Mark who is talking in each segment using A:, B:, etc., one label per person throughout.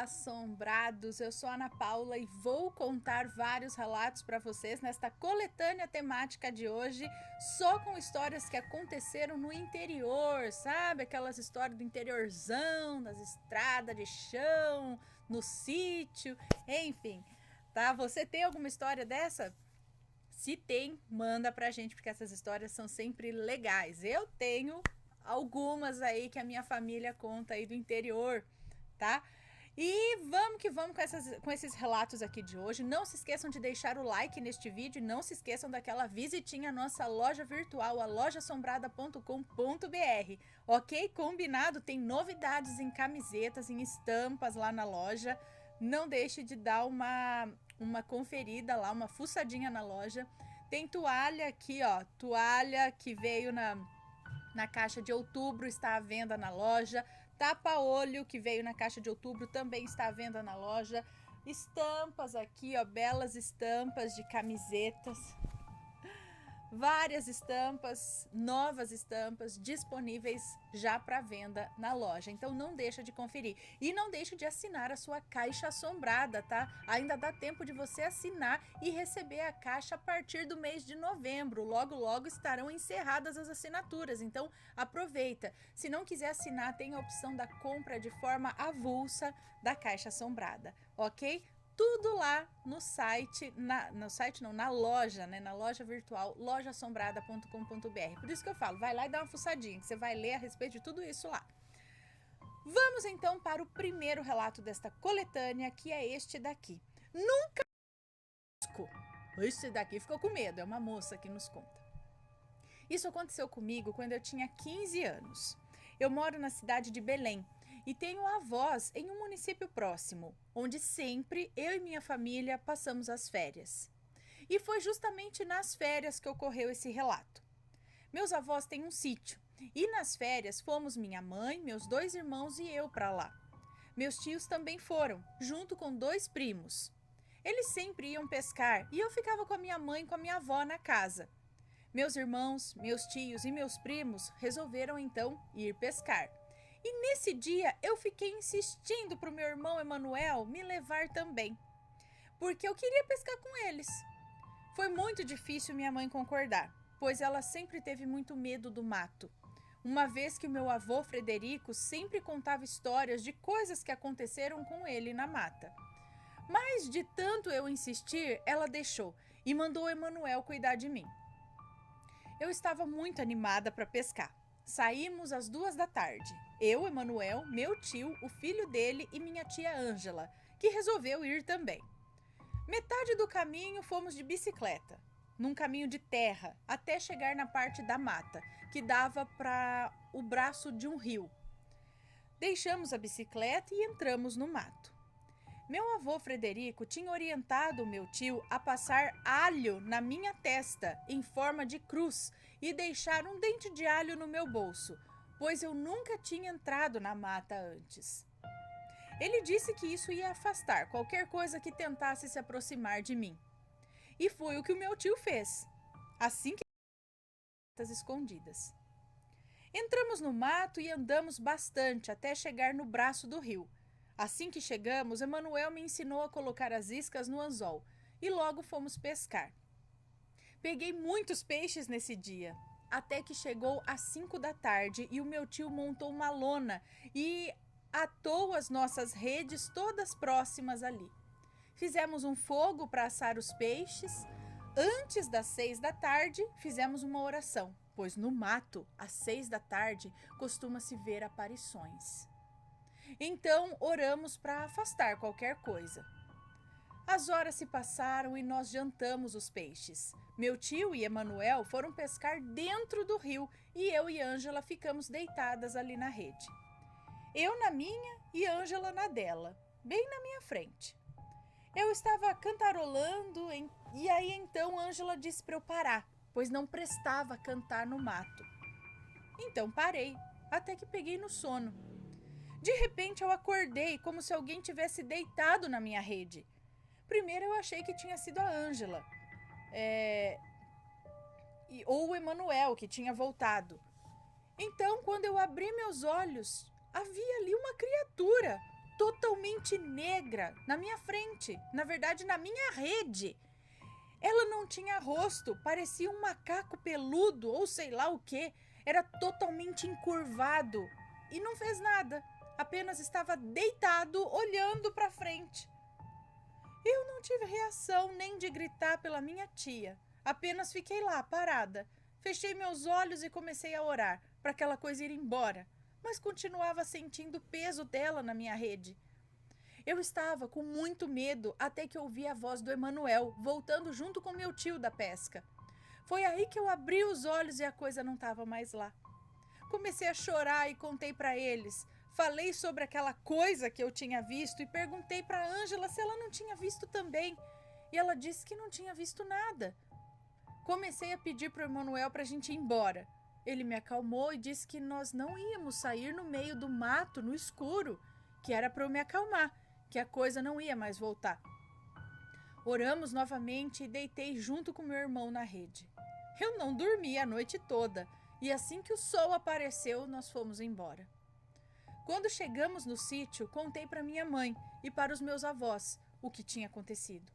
A: assombrados, eu sou a Ana Paula e vou contar vários relatos para vocês nesta coletânea temática de hoje, só com histórias que aconteceram no interior, sabe? Aquelas histórias do interiorzão, das estradas de chão, no sítio, enfim, tá? Você tem alguma história dessa? Se tem, manda pra gente, porque essas histórias são sempre legais. Eu tenho algumas aí que a minha família conta aí do interior, tá? E vamos que vamos com esses relatos aqui de hoje. Não se esqueçam de deixar o like neste vídeo. Não se esqueçam daquela visitinha à nossa loja virtual, a lojaassombrada.com.br. Ok? Combinado? Tem novidades em camisetas, em estampas lá na loja. Não deixe de dar uma conferida lá, uma fuçadinha na loja. Tem toalha aqui, ó. Toalha que veio na caixa de outubro, está à venda na loja. Tapa-olho, que veio na caixa de outubro, também está à venda na loja. Estampas aqui, ó, belas estampas de camisetas. Várias estampas, novas estampas disponíveis já para venda na loja. Então não deixa de conferir. E não deixe de assinar a sua caixa assombrada, tá? Ainda dá tempo de você assinar e receber a caixa a partir do mês de novembro. Logo, logo estarão encerradas as assinaturas. Então aproveita. Se não quiser assinar, tem a opção da compra de forma avulsa da caixa assombrada, ok? Tudo lá no site, na loja, né? Na loja virtual, lojaassombrada.com.br. Por isso que eu falo, vai lá e dá uma fuçadinha, que você vai ler a respeito de tudo isso lá. Vamos então para o primeiro relato desta coletânea, que é este daqui. Nunca... Este daqui ficou com medo, é uma moça que nos conta. Isso aconteceu comigo quando eu tinha 15 anos. Eu moro na cidade de Belém e tenho avós em um município próximo, onde sempre eu e minha família passamos as férias. E foi justamente nas férias que ocorreu esse relato. Meus avós têm um sítio e nas férias fomos minha mãe, meus 2 irmãos e eu para lá. Meus tios também foram, junto com 2 primos. Eles sempre iam pescar e eu ficava com a minha mãe e com a minha avó na casa. Meus irmãos, meus tios e meus primos resolveram então ir pescar. E nesse dia eu fiquei insistindo para o meu irmão Emanuel me levar também, porque eu queria pescar com eles. Foi muito difícil minha mãe concordar, pois ela sempre teve muito medo do mato. Uma vez que o meu avô Frederico sempre contava histórias de coisas que aconteceram com ele na mata. Mas de tanto eu insistir, ela deixou e mandou Emanuel cuidar de mim. Eu estava muito animada para pescar. Saímos às 2 da tarde. Eu, Emanuel, meu tio, o filho dele e minha tia Ângela, que resolveu ir também. Metade do caminho fomos de bicicleta, num caminho de terra, até chegar na parte da mata, que dava para o braço de um rio. Deixamos a bicicleta e entramos no mato. Meu avô Frederico tinha orientado o meu tio a passar alho na minha testa em forma de cruz e deixar um dente de alho no meu bolso, pois eu nunca tinha entrado na mata antes. Ele disse que isso ia afastar qualquer coisa que tentasse se aproximar de mim. E foi o que o meu tio fez, assim que escondidas. Entramos no mato e andamos bastante até chegar no braço do rio. Assim que chegamos, Emanuel me ensinou a colocar as iscas no anzol e logo fomos pescar. Peguei muitos peixes nesse dia, até que chegou às 5 da tarde e o meu tio montou uma lona e atou as nossas redes todas próximas ali. Fizemos um fogo para assar os peixes. Antes das 6 da tarde, fizemos uma oração, pois no mato, às 6 da tarde, costuma-se ver aparições. Então, oramos para afastar qualquer coisa. As horas se passaram e nós jantamos os peixes. Meu tio e Emanuel foram pescar dentro do rio e eu e Ângela ficamos deitadas ali na rede. Eu na minha e Ângela na dela, bem na minha frente. Eu estava cantarolando e aí então Ângela disse para eu parar, pois não prestava cantar no mato. Então parei, até que peguei no sono. De repente eu acordei como se alguém tivesse deitado na minha rede. Primeiro eu achei que tinha sido a Ângela, ou o Emanuel, que tinha voltado. Então, quando eu abri meus olhos, havia ali uma criatura totalmente gigante negra na minha frente, na verdade na minha rede. Ela não tinha rosto, parecia um macaco peludo ou sei lá o que, era totalmente encurvado e não fez nada, apenas estava deitado olhando para frente. Eu não tive reação nem de gritar pela minha tia, apenas fiquei lá parada, fechei meus olhos e comecei a orar para aquela coisa ir embora, mas continuava sentindo o peso dela na minha rede. Eu estava com muito medo até que ouvi a voz do Emanuel voltando junto com meu tio da pesca. Foi aí que eu abri os olhos e a coisa não estava mais lá. Comecei a chorar e contei para eles. Falei sobre aquela coisa que eu tinha visto e perguntei para Ângela se ela não tinha visto também. E ela disse que não tinha visto nada. Comecei a pedir para o Emanuel para a gente ir embora. Ele me acalmou e disse que nós não íamos sair no meio do mato, no escuro, que era para eu me acalmar, que a coisa não ia mais voltar. Oramos novamente e deitei junto com meu irmão na rede. Eu não dormi a noite toda e assim que o sol apareceu, nós fomos embora. Quando chegamos no sítio, contei para minha mãe e para os meus avós o que tinha acontecido.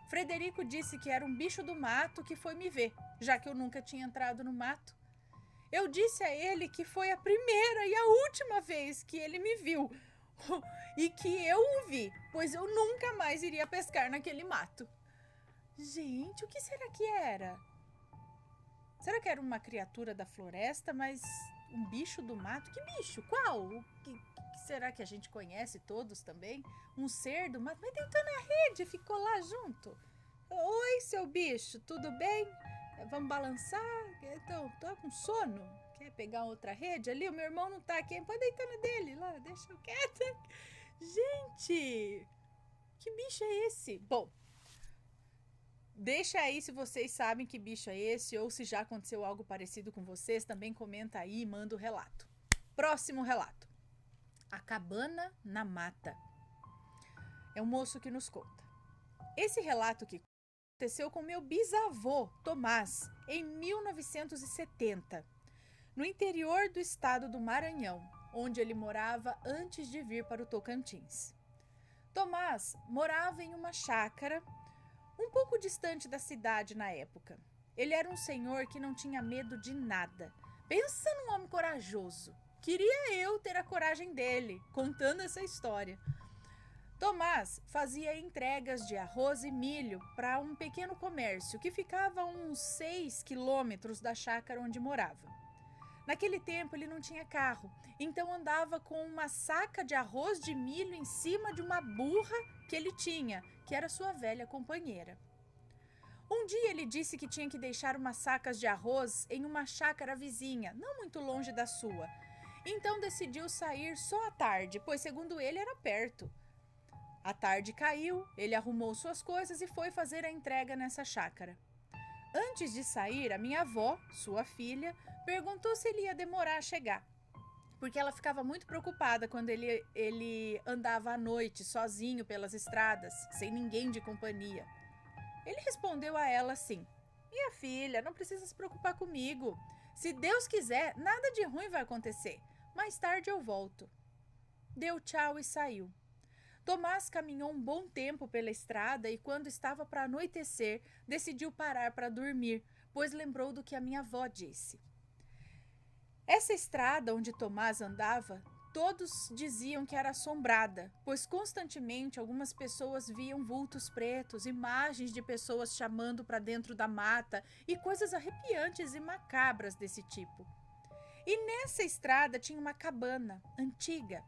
A: Frederico disse que era um bicho do mato que foi me ver, já que eu nunca tinha entrado no mato. Eu disse a ele que foi a primeira e a última vez que ele me viu e que eu o vi, pois eu nunca mais iria pescar naquele mato. Gente, o que será que era? Será que era uma criatura da floresta, mas um bicho do mato? Que bicho? Qual? O que será que a gente conhece todos também? Um ser do mato? Mas deitou na rede, ficou lá junto. Oi, seu bicho, tudo bem? Vamos balançar? Então, tô com sono. Quer pegar outra rede ali? O meu irmão não tá aqui. Pode deitar na dele lá, deixa eu quieta. Gente, que bicho é esse? Bom, deixa aí se vocês sabem que bicho é esse ou se já aconteceu algo parecido com vocês. Também comenta aí e manda o relato. Próximo relato. A cabana na mata. É um moço que nos conta. Esse relato que aconteceu com meu bisavô, Tomás, em 1970, no interior do estado do Maranhão, onde ele morava antes de vir para o Tocantins. Tomás morava em uma chácara um pouco distante da cidade na época. Ele era um senhor que não tinha medo de nada. Pensa num homem corajoso. Queria eu ter a coragem dele, contando essa história. Tomás fazia entregas de arroz e milho para um pequeno comércio que ficava a uns 6 quilômetros da chácara onde morava. Naquele tempo ele não tinha carro, então andava com uma saca de arroz de milho em cima de uma burra que ele tinha, que era sua velha companheira. Um dia ele disse que tinha que deixar umas sacas de arroz em uma chácara vizinha, não muito longe da sua. Então decidiu sair só à tarde, pois segundo ele era perto. A tarde caiu, ele arrumou suas coisas e foi fazer a entrega nessa chácara. Antes de sair, a minha avó, sua filha, perguntou se ele ia demorar a chegar, porque ela ficava muito preocupada quando ele andava à noite, sozinho pelas estradas, sem ninguém de companhia. Ele respondeu a ela assim: minha filha, não precisa se preocupar comigo. Se Deus quiser, nada de ruim vai acontecer. Mais tarde eu volto. Deu tchau e saiu. Tomás caminhou um bom tempo pela estrada e, quando estava para anoitecer, decidiu parar para dormir, pois lembrou do que a minha avó disse. Essa estrada onde Tomás andava, todos diziam que era assombrada, pois constantemente algumas pessoas viam vultos pretos, imagens de pessoas chamando para dentro da mata e coisas arrepiantes e macabras desse tipo. E nessa estrada tinha uma cabana antiga,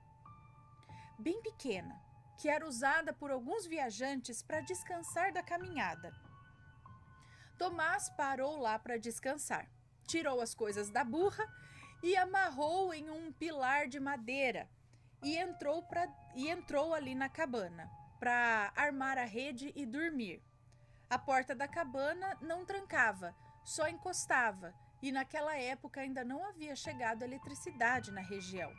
A: bem pequena, que era usada por alguns viajantes para descansar da caminhada. Tomás parou lá para descansar, tirou as coisas da burra e amarrou em um pilar de madeira e entrou ali na cabana para armar a rede e dormir. A porta da cabana não trancava, só encostava, e naquela época ainda não havia chegado eletricidade na região.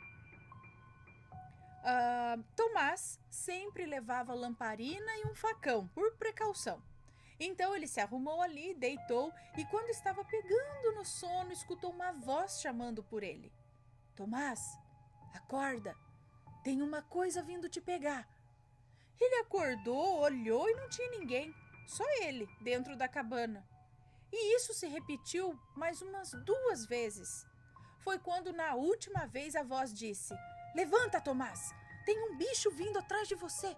A: Tomás sempre levava lamparina e um facão, por precaução. Então ele se arrumou ali, deitou e, quando estava pegando no sono, escutou uma voz chamando por ele. Tomás, acorda, tem uma coisa vindo te pegar. Ele acordou, olhou e não tinha ninguém, só ele dentro da cabana. E isso se repetiu mais umas 2 vezes. Foi quando na última vez a voz disse: "Levanta, Tomás, tem um bicho vindo atrás de você."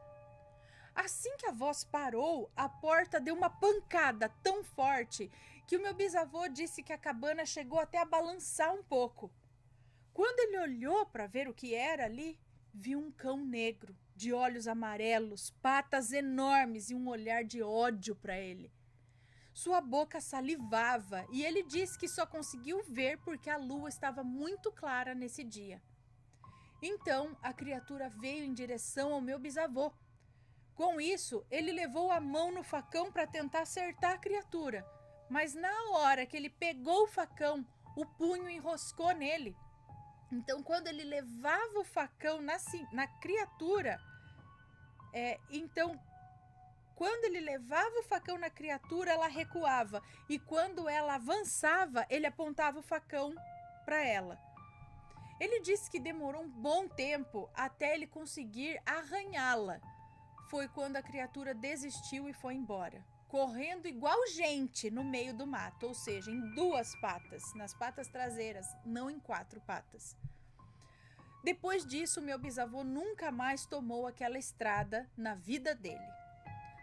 A: Assim que a voz parou, a porta deu uma pancada tão forte que o meu bisavô disse que a cabana chegou até a balançar um pouco. Quando ele olhou para ver o que era ali, viu um cão negro, de olhos amarelos, patas enormes e um olhar de ódio para ele. Sua boca salivava e ele disse que só conseguiu ver porque a lua estava muito clara nesse dia. Então a criatura veio em direção ao meu bisavô. Com isso, ele levou a mão no facão para tentar acertar a criatura, mas na hora que ele pegou o facão, o punho enroscou nele. Então, quando ele levava o facão na criatura, quando ele levava o facão na criatura, ela recuava. E quando ela avançava, ele apontava o facão para ela. Ele disse que demorou um bom tempo até ele conseguir arranhá-la. Foi quando a criatura desistiu e foi embora, correndo igual gente no meio do mato, ou seja, em 2 patas, nas patas traseiras, não em 4 patas. Depois disso, meu bisavô nunca mais tomou aquela estrada na vida dele.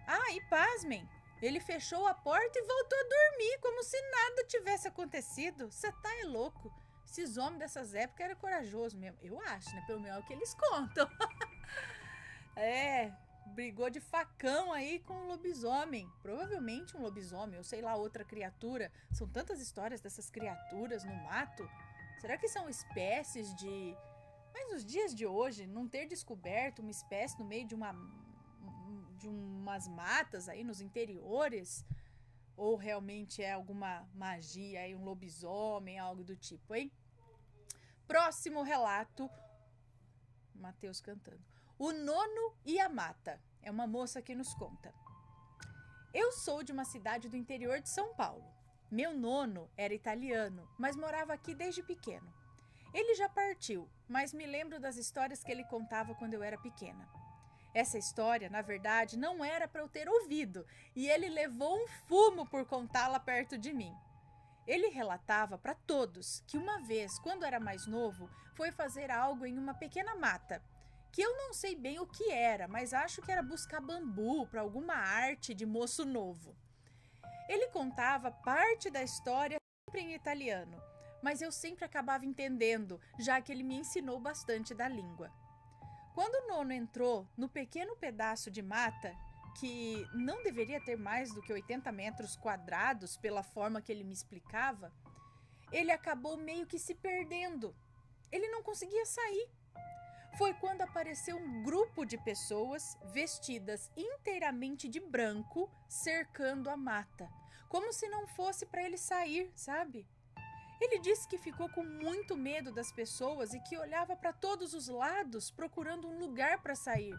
A: Ah, e pasmem, ele fechou a porta e voltou a dormir, como se nada tivesse acontecido. Você tá louco? Esses homens dessas épocas eram corajosos mesmo. Eu acho, né? Pelo menos é o que eles contam. Brigou de facão aí com um lobisomem. Provavelmente um lobisomem, ou sei lá, outra criatura. São tantas histórias dessas criaturas no mato. Será que são espécies de... Mas nos dias de hoje, não ter descoberto uma espécie no meio de umas matas aí nos interiores, ou realmente é alguma magia aí, um lobisomem, algo do tipo, hein? Próximo relato, Mateus cantando. O Nono e a Mata. É uma moça que nos conta. Eu sou de uma cidade do interior de São Paulo. Meu nono era italiano, mas morava aqui desde pequeno. Ele já partiu, mas me lembro das histórias que ele contava quando eu era pequena. Essa história, na verdade, não era para eu ter ouvido, e ele levou um fumo por contá-la perto de mim. Ele relatava para todos que uma vez, quando era mais novo, foi fazer algo em uma pequena mata, que eu não sei bem o que era, mas acho que era buscar bambu para alguma arte de moço novo. Ele contava parte da história sempre em italiano, mas eu sempre acabava entendendo, já que ele me ensinou bastante da língua. Quando o nono entrou no pequeno pedaço de mata, que não deveria ter mais do que 80 metros quadrados pela forma que ele me explicava, ele acabou meio que se perdendo. Ele não conseguia sair. Foi quando apareceu um grupo de pessoas vestidas inteiramente de branco cercando a mata, como se não fosse para ele sair, sabe? Ele disse que ficou com muito medo das pessoas e que olhava para todos os lados procurando um lugar para sair.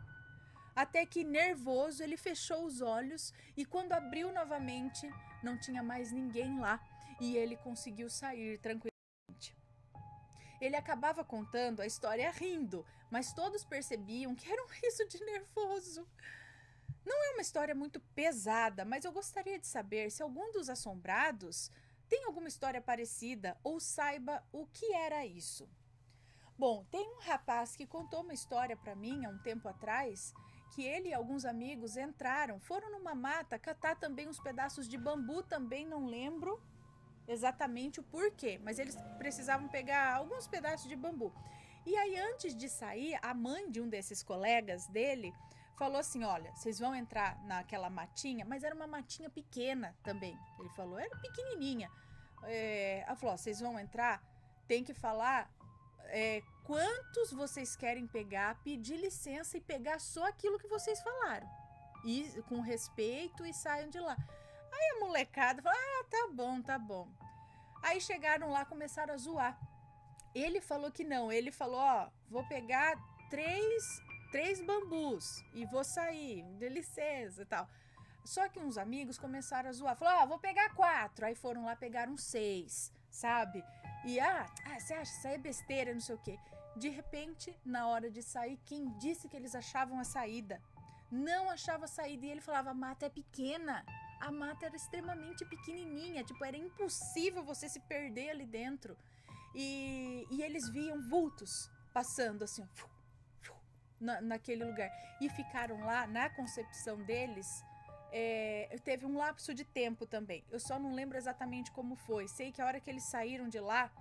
A: Até que, nervoso, ele fechou os olhos e quando abriu novamente, não tinha mais ninguém lá e ele conseguiu sair tranquilamente. Ele acabava contando a história rindo, mas todos percebiam que era um riso de nervoso. Não é uma história muito pesada, mas eu gostaria de saber se algum dos assombrados tem alguma história parecida ou saiba o que era isso. Bom, tem um rapaz que contou uma história para mim há um tempo atrás, que ele e alguns amigos foram numa mata catar também uns pedaços de bambu, também não lembro exatamente o porquê, mas eles precisavam pegar alguns pedaços de bambu. E aí, antes de sair, a mãe de um desses colegas dele falou assim: olha, vocês vão entrar naquela matinha, mas era uma matinha pequena também. Ele falou, era pequenininha. Ela falou: vocês vão entrar, tem que falar quantos vocês querem pegar, pedir licença e pegar só aquilo que vocês falaram. E com respeito e saiam de lá. Aí a molecada falou: tá bom, tá bom. Aí chegaram lá, começaram a zoar. Ele falou que não, ele falou: vou pegar três bambus e vou sair, de licença e tal. Só que uns amigos começaram a zoar, falou: vou pegar 4, aí foram lá, pegaram 6, sabe? E, você acha, isso aí é besteira, não sei o quê. De repente, na hora de sair, quem disse que eles achavam a saída? não achava saída. E ele falava, a mata é pequena. A mata era extremamente pequenininha, tipo, era impossível você se perder ali dentro. E eles viam vultos passando assim, naquele lugar. E ficaram lá, na concepção deles, teve um lapso de tempo também. Eu só não lembro exatamente como foi. Sei que a hora que eles saíram de lá,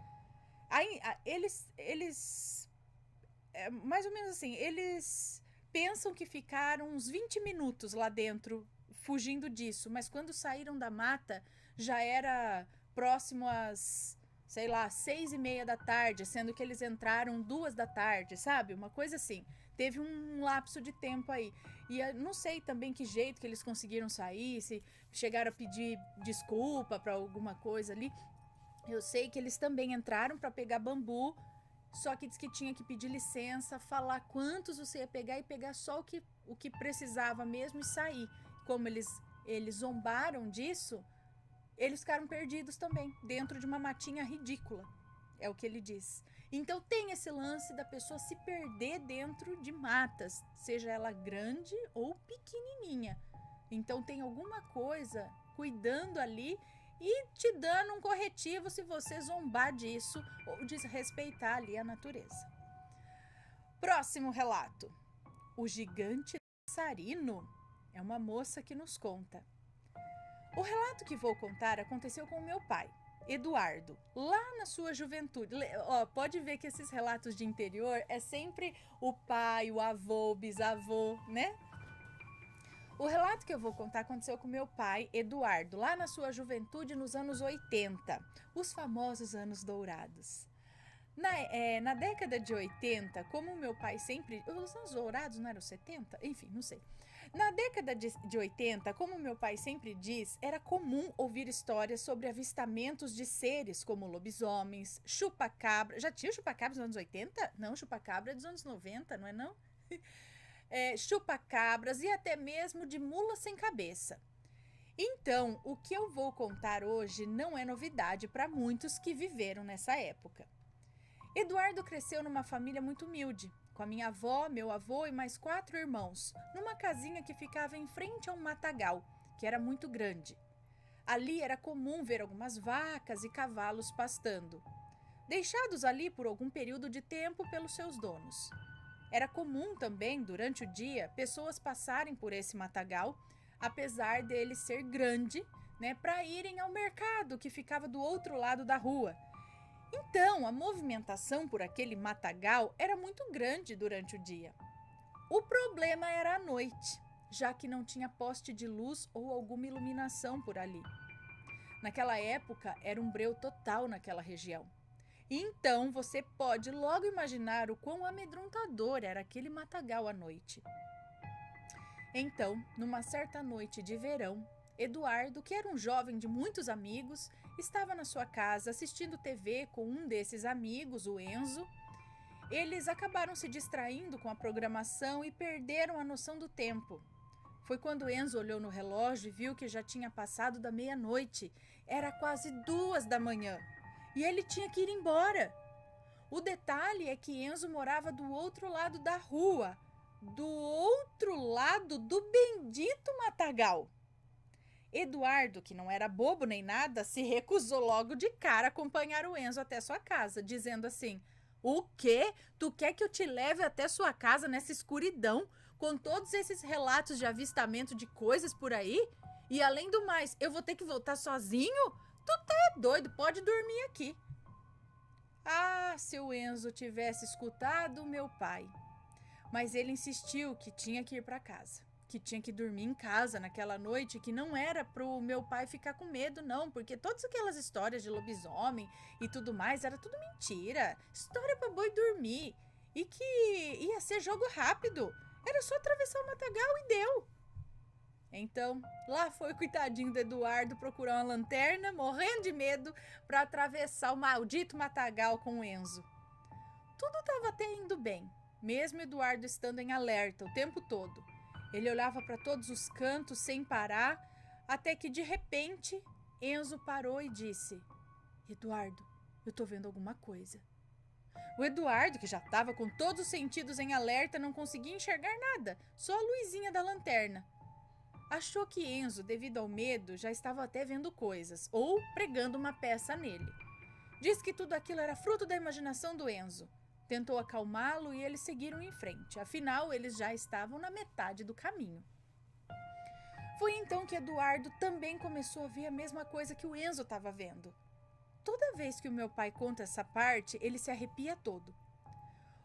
A: mais ou menos assim, eles pensam que ficaram uns 20 minutos lá dentro, fugindo disso. Mas quando saíram da mata, já era próximo às, sei lá, 6:30 da tarde, sendo que eles entraram 2 da tarde, sabe? Uma coisa assim. Teve um lapso de tempo aí. E não sei também que jeito que eles conseguiram sair, se chegaram a pedir desculpa para alguma coisa ali. Eu sei que eles também entraram para pegar bambu, só que diz que tinha que pedir licença, falar quantos você ia pegar e pegar só o que precisava mesmo e sair. Como eles zombaram disso, eles ficaram perdidos também, dentro de uma matinha ridícula. É o que ele diz. Então tem esse lance da pessoa se perder dentro de matas, seja ela grande ou pequenininha. Então tem alguma coisa cuidando ali e te dando um corretivo se você zombar disso ou desrespeitar ali a natureza. Próximo relato. O gigante dançarino. É uma moça que nos conta. O relato que vou contar aconteceu com o meu pai, Eduardo, lá na sua juventude. Pode ver que esses relatos de interior é sempre o pai, o avô, o bisavô, né? O relato que eu vou contar aconteceu com meu pai, Eduardo, lá na sua juventude nos anos 80, os famosos anos dourados. Na década de 80, como meu pai sempre... Os anos dourados não eram 70? Enfim, não sei. Na década de 80, como meu pai sempre diz, era comum ouvir histórias sobre avistamentos de seres como lobisomens, chupa-cabra. Já tinha chupa-cabra nos anos 80? Não, chupa-cabra é dos anos 90, não é não? Chupa-cabras e até mesmo de mula sem cabeça. Então, o que eu vou contar hoje não é novidade para muitos que viveram nessa época. Eduardo cresceu numa família muito humilde, com a minha avó, meu avô e mais 4 irmãos, numa casinha que ficava em frente a um matagal, que era muito grande. Ali era comum ver algumas vacas e cavalos pastando, deixados ali por algum período de tempo pelos seus donos. Era comum também, durante o dia, pessoas passarem por esse matagal, apesar dele ser grande, né, para irem ao mercado que ficava do outro lado da rua. Então, a movimentação por aquele matagal era muito grande durante o dia. O problema era a noite, já que não tinha poste de luz ou alguma iluminação por ali. Naquela época, era um breu total naquela região. Então, você pode logo imaginar o quão amedrontador era aquele matagal à noite. Então, numa certa noite de verão, Eduardo, que era um jovem de muitos amigos, estava na sua casa assistindo TV com um desses amigos, o Enzo. Eles acabaram se distraindo com a programação e perderam a noção do tempo. Foi quando Enzo olhou no relógio e viu que já tinha passado da meia-noite. Era quase 2 da manhã. E ele tinha que ir embora. O detalhe é que Enzo morava do outro lado da rua, do outro lado do bendito matagal. Eduardo, que não era bobo nem nada, se recusou logo de cara a acompanhar o Enzo até sua casa, dizendo assim: o quê? Tu quer que eu te leve até sua casa nessa escuridão, com todos esses relatos de avistamento de coisas por aí? E além do mais, eu vou ter que voltar sozinho? Tu tá doido, pode dormir aqui. Ah, se o Enzo tivesse escutado meu pai. Mas ele insistiu que tinha que ir para casa, que tinha que dormir em casa naquela noite, que não era pro meu pai ficar com medo, não, porque todas aquelas histórias de lobisomem e tudo mais era tudo mentira, história para boi dormir, e que ia ser jogo rápido, era só atravessar o matagal e deu. Então, lá foi o coitadinho do Eduardo procurar uma lanterna, morrendo de medo, para atravessar o maldito matagal com o Enzo. Tudo estava até indo bem, mesmo Eduardo estando em alerta o tempo todo. Ele olhava para todos os cantos sem parar, até que de repente Enzo parou e disse: Eduardo, eu tô vendo alguma coisa. O Eduardo, que já estava com todos os sentidos em alerta, não conseguia enxergar nada, só a luzinha da lanterna. Achou que Enzo, devido ao medo, já estava até vendo coisas, ou pregando uma peça nele. Disse que tudo aquilo era fruto da imaginação do Enzo. Tentou acalmá-lo e eles seguiram em frente, afinal eles já estavam na metade do caminho. Foi então que Eduardo também começou a ver a mesma coisa que o Enzo estava vendo. Toda vez que o meu pai conta essa parte, ele se arrepia todo.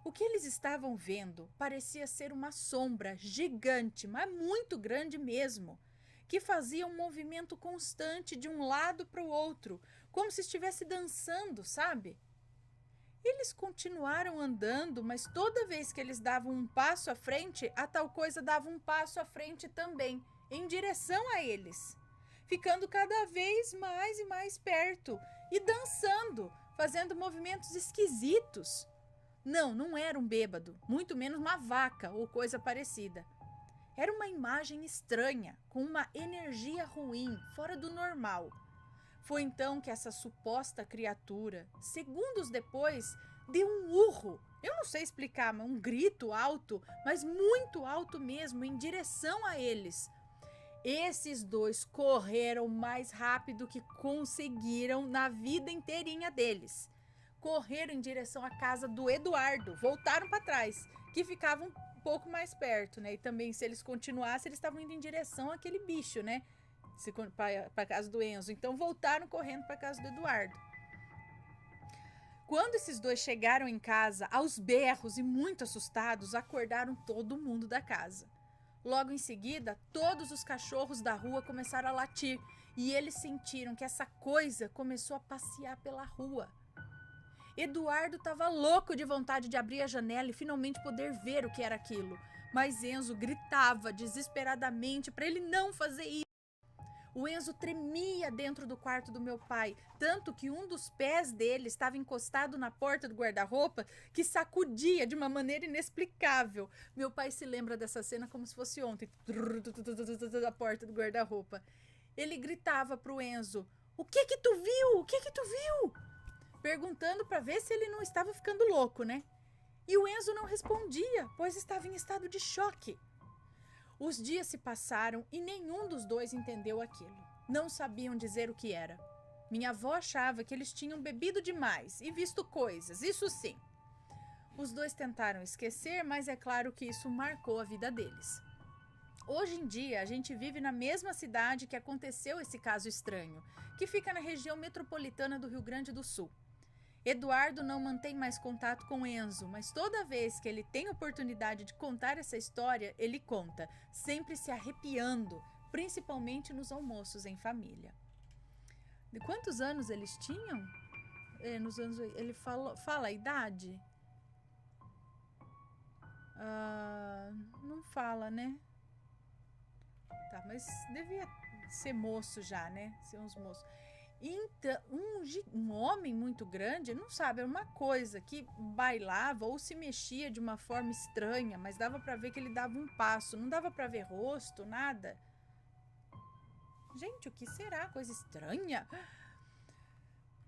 A: O que eles estavam vendo parecia ser uma sombra gigante, mas muito grande mesmo, que fazia um movimento constante de um lado para o outro, como se estivesse dançando, sabe? Eles continuaram andando, mas toda vez que eles davam um passo à frente, a tal coisa dava um passo à frente também, em direção a eles, ficando cada vez mais e mais perto e dançando, fazendo movimentos esquisitos. Não era um bêbado, muito menos uma vaca ou coisa parecida. Era uma imagem estranha, com uma energia ruim, fora do normal. Foi então que essa suposta criatura, segundos depois, deu um urro. Eu não sei explicar, mas um grito alto, mas muito alto mesmo, em direção a eles. Esses dois correram mais rápido que conseguiram na vida inteirinha deles. Correram em direção à casa do Eduardo, voltaram para trás, que ficava um pouco mais perto, né? E também, se eles continuassem, eles estavam indo em direção àquele bicho, né? Para a casa do Enzo. Então, voltaram correndo para a casa do Eduardo. Quando esses dois chegaram em casa, aos berros e muito assustados, acordaram todo mundo da casa. Logo em seguida, todos os cachorros da rua começaram a latir e eles sentiram que essa coisa começou a passear pela rua. Eduardo estava louco de vontade de abrir a janela e finalmente poder ver o que era aquilo, mas Enzo gritava desesperadamente para ele não fazer isso. O Enzo tremia dentro do quarto do meu pai, tanto que um dos pés dele estava encostado na porta do guarda-roupa, que sacudia de uma maneira inexplicável. Meu pai se lembra dessa cena como se fosse ontem, a porta do guarda-roupa. Ele gritava pro Enzo: "O que que tu viu? O que que tu viu?" Perguntando para ver se ele não estava ficando louco, né? E o Enzo não respondia, pois estava em estado de choque. Os dias se passaram e nenhum dos dois entendeu aquilo. Não sabiam dizer o que era. Minha avó achava que eles tinham bebido demais e visto coisas, isso sim. Os dois tentaram esquecer, mas é claro que isso marcou a vida deles. Hoje em dia, a gente vive na mesma cidade que aconteceu esse caso estranho, que fica na região metropolitana do Rio Grande do Sul. Eduardo não mantém mais contato com Enzo, mas toda vez que ele tem oportunidade de contar essa história, ele conta, sempre se arrepiando, principalmente nos almoços em família. De quantos anos eles tinham? Nos anos, ele fala a idade? Não fala, né? Tá, mas devia ser moço já, né? Ser uns moços. Então, um homem muito grande, não sabe, era uma coisa que bailava ou se mexia de uma forma estranha, mas dava para ver que ele dava um passo, não dava para ver rosto, nada. Gente, o que será? Coisa estranha.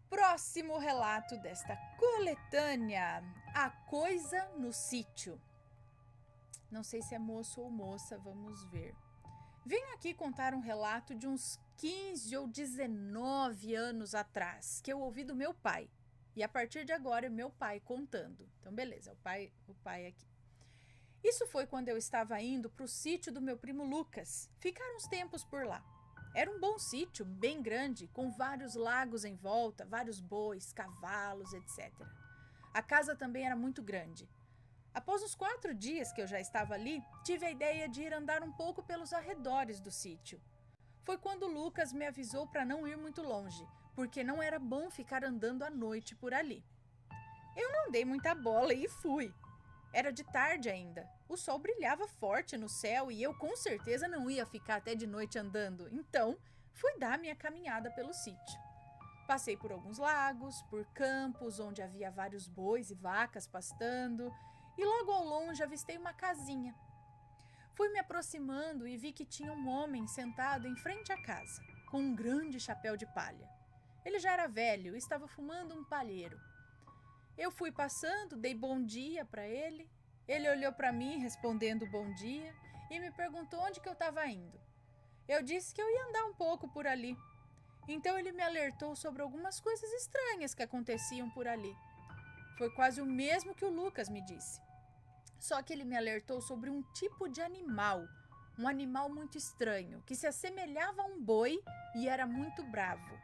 A: Próximo relato desta coletânea: A Coisa no Sítio. Não sei se é moço ou moça, vamos ver. Venho aqui contar um relato de uns 15 ou 19 anos atrás, que eu ouvi do meu pai. E a partir de agora é meu pai contando. Então, beleza, o pai aqui. Isso foi quando eu estava indo para o sítio do meu primo Lucas. Ficar uns tempos por lá. Era um bom sítio, bem grande, com vários lagos em volta, vários bois, cavalos, etc. A casa também era muito grande. Após uns 4 dias que eu já estava ali, tive a ideia de ir andar um pouco pelos arredores do sítio. Foi quando Lucas me avisou para não ir muito longe, porque não era bom ficar andando à noite por ali. Eu não dei muita bola e fui. Era de tarde ainda. O sol brilhava forte no céu e eu com certeza não ia ficar até de noite andando, então fui dar minha caminhada pelo sítio. Passei por alguns lagos, por campos onde havia vários bois e vacas pastando, e logo ao longe avistei uma casinha. Fui me aproximando e vi que tinha um homem sentado em frente à casa, com um grande chapéu de palha. Ele já era velho e estava fumando um palheiro. Eu fui passando, dei bom dia para ele. Ele olhou para mim respondendo bom dia e me perguntou onde que eu estava indo. Eu disse que eu ia andar um pouco por ali. Então ele me alertou sobre algumas coisas estranhas que aconteciam por ali. Foi quase o mesmo que o Lucas me disse. Só que ele me alertou sobre um tipo de animal, um animal muito estranho, que se assemelhava a um boi e era muito bravo.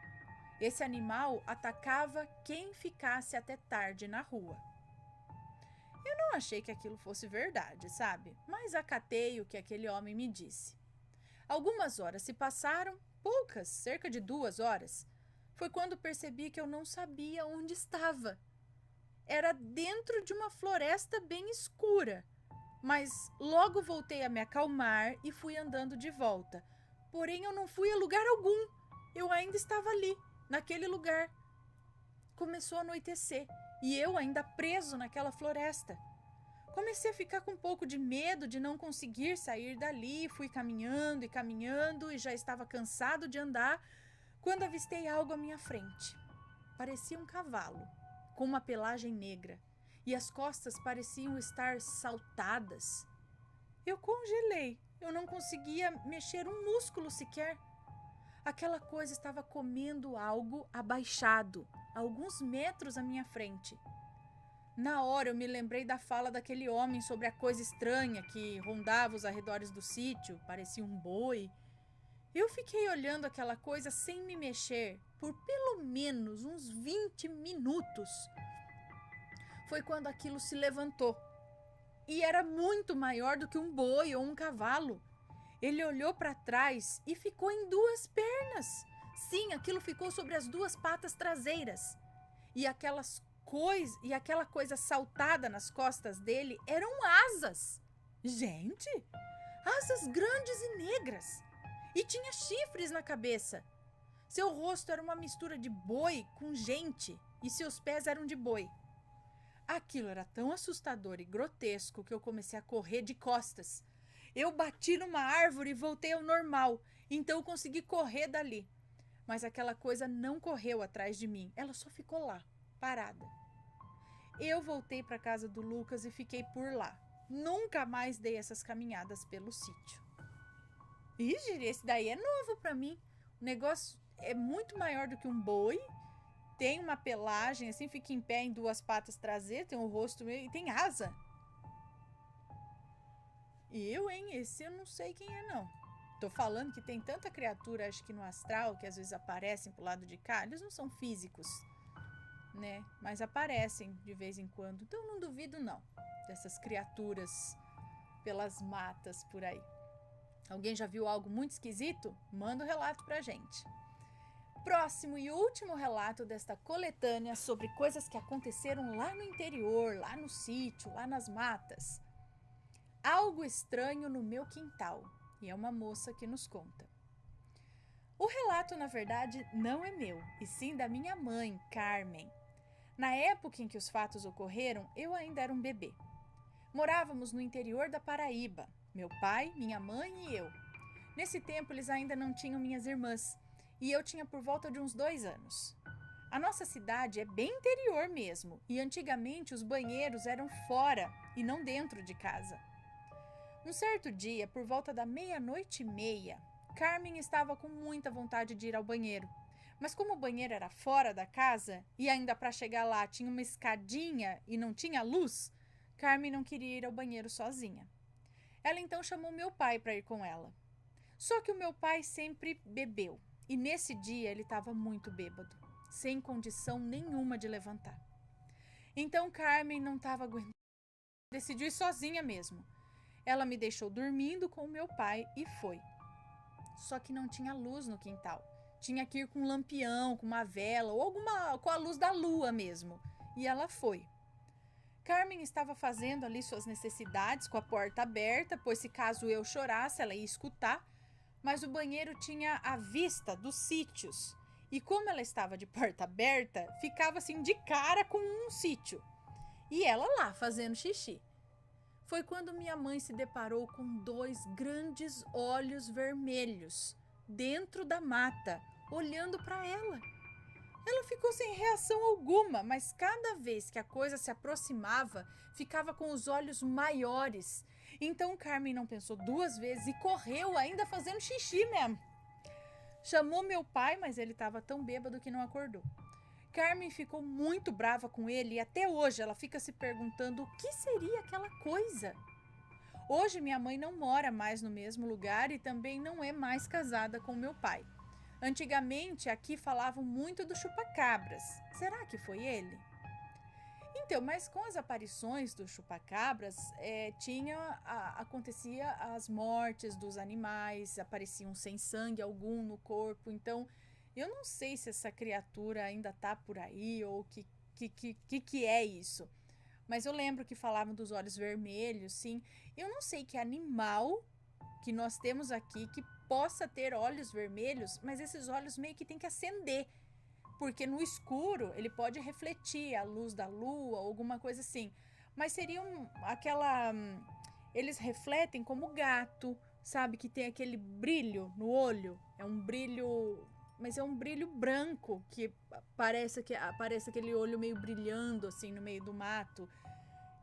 A: Esse animal atacava quem ficasse até tarde na rua. Eu não achei que aquilo fosse verdade, sabe? Mas acatei o que aquele homem me disse. Algumas horas se passaram, poucas, cerca de 2 horas. Foi quando percebi que eu não sabia onde estava. Era dentro de uma floresta bem escura. Mas logo voltei a me acalmar e fui andando de volta. Porém, eu não fui a lugar algum. Eu ainda estava ali, naquele lugar. Começou a anoitecer e eu ainda preso naquela floresta. Comecei a ficar com um pouco de medo de não conseguir sair dali. Fui caminhando e já estava cansado de andar quando avistei algo à minha frente. Parecia um cavalo, com uma pelagem negra, e as costas pareciam estar saltadas. Eu congelei, eu não conseguia mexer um músculo sequer. Aquela coisa estava comendo algo abaixado, a alguns metros à minha frente. Na hora eu me lembrei da fala daquele homem sobre a coisa estranha que rondava os arredores do sítio, parecia um boi. Eu fiquei olhando aquela coisa sem me mexer por pelo menos uns 20 minutos. Foi quando aquilo se levantou. E era muito maior do que um boi ou um cavalo. Ele olhou para trás e ficou em 2 pernas. Sim, aquilo ficou sobre as 2 patas traseiras. E aquela coisa saltada nas costas dele eram asas. Gente, asas grandes e negras. E tinha chifres na cabeça. Seu rosto era uma mistura de boi com gente e seus pés eram de boi. Aquilo era tão assustador e grotesco que eu comecei a correr de costas. Eu bati numa árvore e voltei ao normal, então eu consegui correr dali. Mas aquela coisa não correu atrás de mim, ela só ficou lá, parada. Eu voltei para a casa do Lucas e fiquei por lá. Nunca mais dei essas caminhadas pelo sítio. Ixi, esse daí é novo para mim. O negócio é muito maior do que um boi. Tem uma pelagem, assim, fica em pé em 2 patas traseiras, tem um rosto e tem asa. Esse eu não sei quem é, não. Tô falando que tem tanta criatura, acho que no astral, que às vezes aparecem pro lado de cá. Eles não são físicos, né? Mas aparecem de vez em quando. Então não duvido, não, dessas criaturas pelas matas por aí. Alguém já viu algo muito esquisito? Manda um relato pra gente. Próximo e último relato desta coletânea sobre coisas que aconteceram lá no interior, lá no sítio, lá nas matas. Algo estranho no meu quintal. E é uma moça que nos conta. O relato, na verdade, não é meu, e sim da minha mãe, Carmen. Na época em que os fatos ocorreram, eu ainda era um bebê. Morávamos no interior da Paraíba, meu pai, minha mãe e eu. Nesse tempo, eles ainda não tinham minhas irmãs, e eu tinha por volta de uns 2 anos. A nossa cidade é bem interior mesmo, e antigamente os banheiros eram fora e não dentro de casa. Um certo dia, por volta da 00:30, Carmen estava com muita vontade de ir ao banheiro. Mas como o banheiro era fora da casa e ainda para chegar lá tinha uma escadinha e não tinha luz, Carmen não queria ir ao banheiro sozinha. Ela então chamou meu pai para ir com ela. Só que o meu pai sempre bebeu e nesse dia ele estava muito bêbado, sem condição nenhuma de levantar. Então Carmen não estava aguentando, decidiu ir sozinha mesmo. Ela me deixou dormindo com o meu pai e foi. Só que não tinha luz no quintal. Tinha que ir com um lampião, com uma vela ou com a luz da lua mesmo. E ela foi. Carmen estava fazendo ali suas necessidades com a porta aberta, pois se caso eu chorasse, ela ia escutar. Mas o banheiro tinha a vista dos sítios. E como ela estava de porta aberta, ficava assim de cara com um sítio. E ela lá fazendo xixi. Foi quando minha mãe se deparou com 2 grandes olhos vermelhos dentro da mata, olhando para ela. Ela ficou sem reação alguma, mas cada vez que a coisa se aproximava, ficava com os olhos maiores. Então Carmen não pensou duas vezes e correu, ainda fazendo xixi mesmo. Chamou meu pai, mas ele estava tão bêbado que não acordou. Carmen ficou muito brava com ele e até hoje ela fica se perguntando o que seria aquela coisa. Hoje minha mãe não mora mais no mesmo lugar e também não é mais casada com meu pai. Antigamente aqui falavam muito do chupacabras. Será que foi ele? Então, mas com as aparições do chupacabras, acontecia as mortes dos animais, apareciam sem sangue algum no corpo. Então, eu não sei se essa criatura ainda tá por aí ou o que é isso. Mas eu lembro que falavam dos olhos vermelhos, sim. Eu não sei que animal que nós temos aqui que possa ter olhos vermelhos, mas esses olhos meio que tem que acender. Porque no escuro ele pode refletir a luz da lua ou alguma coisa assim. Mas seriam aquela. Eles refletem como gato, sabe? Que tem aquele brilho no olho. É um brilho. Mas é um brilho branco que parece aquele olho meio brilhando assim no meio do mato.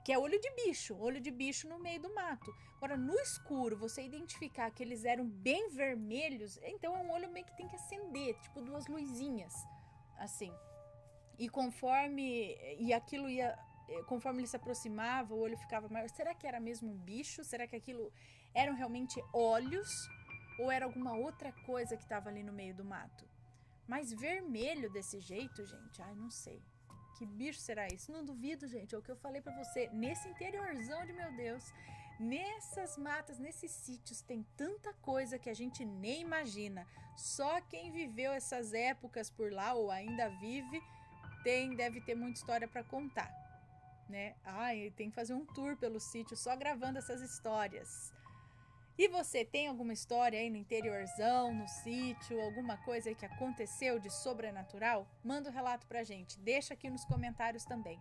A: Que é olho de bicho no meio do mato. Agora, no escuro, você identificar que eles eram bem vermelhos, então é um olho meio que tem que acender, tipo duas luzinhas, assim. E conforme ele se aproximava, o olho ficava maior. Será que era mesmo um bicho? Será que aquilo eram realmente olhos? Ou era alguma outra coisa que estava ali no meio do mato? Mas vermelho desse jeito, gente, ai, não sei. Que bicho será isso? Não duvido, gente. É o que eu falei pra você. Nesse interiorzão de meu Deus, nessas matas, nesses sítios, tem tanta coisa que a gente nem imagina. Só quem viveu essas épocas por lá ou ainda vive, deve ter muita história pra contar, né? Ai, tem que fazer um tour pelo sítio só gravando essas histórias. E você tem alguma história aí no interiorzão, no sítio, alguma coisa aí que aconteceu de sobrenatural? Manda um relato pra gente, deixa aqui nos comentários também.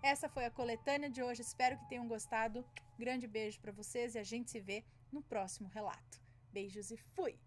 A: Essa foi a coletânea de hoje, espero que tenham gostado. Grande beijo pra vocês e a gente se vê no próximo relato. Beijos e fui!